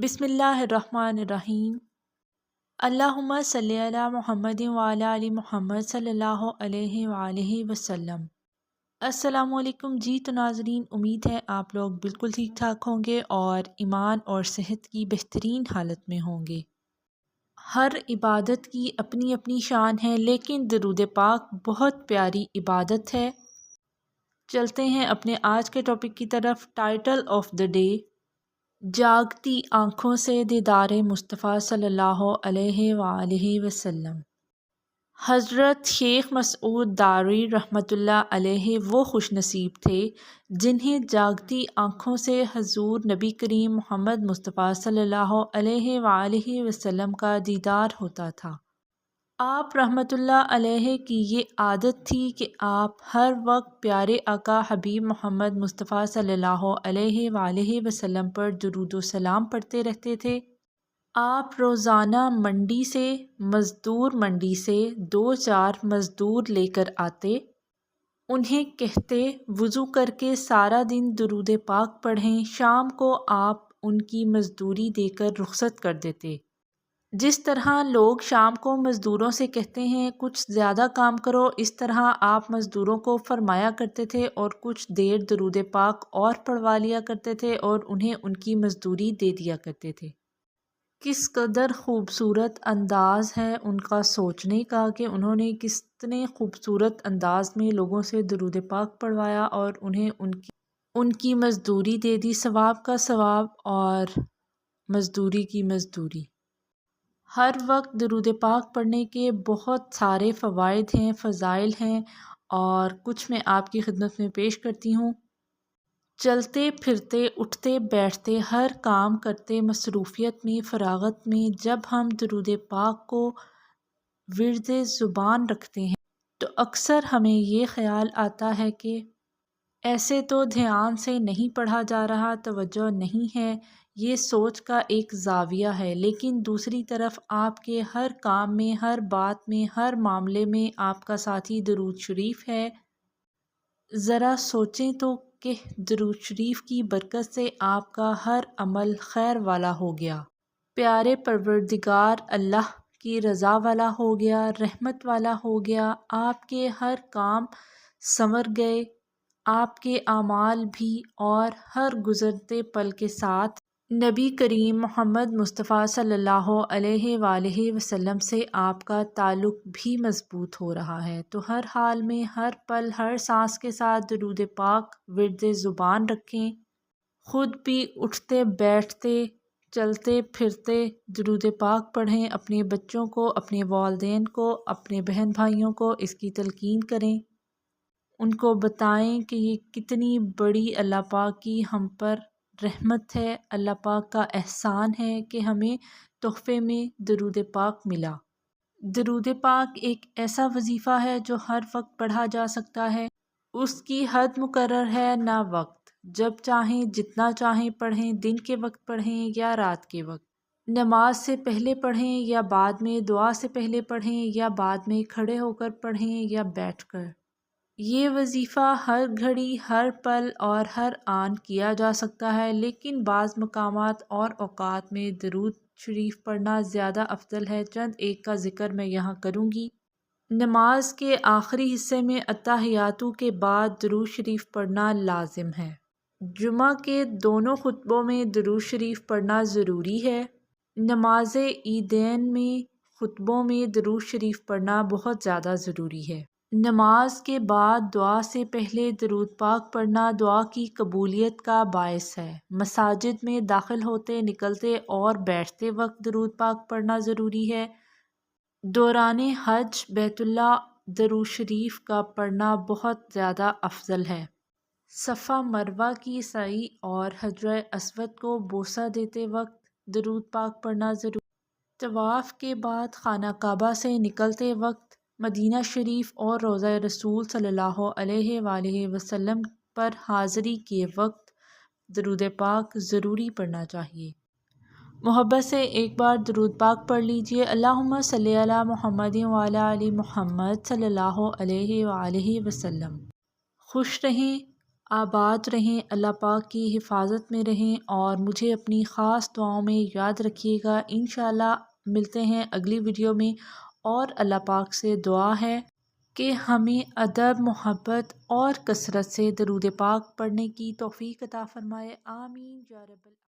بسم اللہ الرحمن الرحیم۔ اللہم صلی علی محمد وعلی آل محمد صلی اللہ علیہ وآلہ وسلم۔ السلام علیکم جی۔ تو ناظرین، امید ہے آپ لوگ بالکل ٹھیک ٹھاک ہوں گے اور ایمان اور صحت کی بہترین حالت میں ہوں گے۔ ہر عبادت کی اپنی اپنی شان ہے، لیکن درود پاک بہت پیاری عبادت ہے۔ چلتے ہیں اپنے آج کے ٹاپک کی طرف۔ ٹائٹل آف دا ڈے: جاگتی آنکھوں سے دیدار مصطفیٰ صلی اللہ علیہ وآلہ وسلم۔ حضرت شیخ مسعود داروی رحمۃ اللہ علیہ وہ خوش نصیب تھے جنہیں جاگتی آنکھوں سے حضور نبی کریم محمد مصطفیٰ صلی اللہ علیہ وآلہ وسلم کا دیدار ہوتا تھا۔ آپ رحمۃ اللہ علیہ کی یہ عادت تھی کہ آپ ہر وقت پیارے آقا حبیب محمد مصطفیٰ صلی اللہ علیہ وآلہ وسلم پر درود و سلام پڑھتے رہتے تھے۔ آپ روزانہ مزدور منڈی سے 2-4 مزدور لے کر آتے، انہیں کہتے وضو کر کے سارا دن درود پاک پڑھیں، شام کو آپ ان کی مزدوری دے کر رخصت کر دیتے۔ جس طرح لوگ شام کو مزدوروں سے کہتے ہیں کچھ زیادہ کام کرو، اس طرح آپ مزدوروں کو فرمایا کرتے تھے اور کچھ دیر درود پاک اور پڑھوا لیا کرتے تھے اور انہیں ان کی مزدوری دے دیا کرتے تھے۔ کس قدر خوبصورت انداز ہے ان کا سوچنے کا کہ انہوں نے کتنے خوبصورت انداز میں لوگوں سے درود پاک پڑھوایا اور انہیں ان کی مزدوری دے دی، ثواب کا ثواب اور مزدوری کی مزدوری۔ ہر وقت درود پاک پڑھنے کے بہت سارے فوائد ہیں، فضائل ہیں، اور کچھ میں آپ کی خدمت میں پیش کرتی ہوں۔ چلتے پھرتے، اٹھتے بیٹھتے، ہر کام کرتے، مصروفیت میں، فراغت میں جب ہم درود پاک کو ورد زبان رکھتے ہیں تو اکثر ہمیں یہ خیال آتا ہے کہ ایسے تو دھیان سے نہیں پڑھا جا رہا، توجہ نہیں ہے، یہ سوچ کا ایک زاویہ ہے، لیکن دوسری طرف آپ کے ہر کام میں، ہر بات میں، ہر معاملے میں آپ کا ساتھی درود شریف ہے۔ ذرا سوچیں تو کہ درود شریف کی برکت سے آپ کا ہر عمل خیر والا ہو گیا، پیارے پروردگار اللہ کی رضا والا ہو گیا، رحمت والا ہو گیا، آپ کے ہر کام سنور گئے، آپ کے اعمال بھی، اور ہر گزرتے پل کے ساتھ نبی کریم محمد مصطفیٰ صلی اللہ علیہ وآلہ وسلم سے آپ کا تعلق بھی مضبوط ہو رہا ہے۔ تو ہر حال میں، ہر پل، ہر سانس کے ساتھ درود پاک ورد زبان رکھیں۔ خود بھی اٹھتے بیٹھتے، چلتے پھرتے درود پاک پڑھیں، اپنے بچوں کو، اپنے والدین کو، اپنے بہن بھائیوں کو اس کی تلقین کریں، ان کو بتائیں کہ یہ کتنی بڑی اللہ پاک کی ہم پر رحمت ہے، اللہ پاک کا احسان ہے کہ ہمیں تحفے میں درود پاک ملا۔ درود پاک ایک ایسا وظیفہ ہے جو ہر وقت پڑھا جا سکتا ہے، اس کی حد مقرر ہے نہ وقت، جب چاہیں جتنا چاہیں پڑھیں، دن کے وقت پڑھیں یا رات کے وقت، نماز سے پہلے پڑھیں یا بعد میں، دعا سے پہلے پڑھیں یا بعد میں، کھڑے ہو کر پڑھیں یا بیٹھ کر۔ یہ وظیفہ ہر گھڑی، ہر پل اور ہر آن کیا جا سکتا ہے، لیکن بعض مقامات اور اوقات میں درود شریف پڑھنا زیادہ افضل ہے۔ چند ایک کا ذکر میں یہاں کروں گی۔ نماز کے آخری حصے میں اتحیاتو کے بعد درود شریف پڑھنا لازم ہے۔ جمعہ کے دونوں خطبوں میں درود شریف پڑھنا ضروری ہے۔ نماز عیدین میں خطبوں میں درود شریف پڑھنا بہت زیادہ ضروری ہے۔ نماز کے بعد دعا سے پہلے درود پاک پڑھنا دعا کی قبولیت کا باعث ہے۔ مساجد میں داخل ہوتے، نکلتے اور بیٹھتے وقت درود پاک پڑھنا ضروری ہے۔ دوران حج بیت اللہ درود شریف کا پڑھنا بہت زیادہ افضل ہے۔ صفا مروہ کی سعی اور حجر اسود کو بوسہ دیتے وقت درود پاک پڑھنا ضروری ہے۔ طواف کے بعد خانہ کعبہ سے نکلتے وقت مدینہ شریف اور روضہ رسول صلی اللہ علیہ وآلہ وسلم پر حاضری کے وقت درود پاک ضروری پڑھنا چاہیے۔ محبت سے ایک بار درود پاک پڑھ لیجئے۔ اللہم صلی علی محمد وعلی آل محمد صلی اللہ علیہ وآلہ وسلم۔ خوش رہیں، آباد رہیں، اللہ پاک کی حفاظت میں رہیں اور مجھے اپنی خاص دعاؤں میں یاد رکھیے گا۔ انشاءاللہ ملتے ہیں اگلی ویڈیو میں، اور اللہ پاک سے دعا ہے کہ ہمیں ادب، محبت اور کثرت سے درود پاک پڑھنے کی توفیق عطا فرمائے۔ آمین یا رب العالمین۔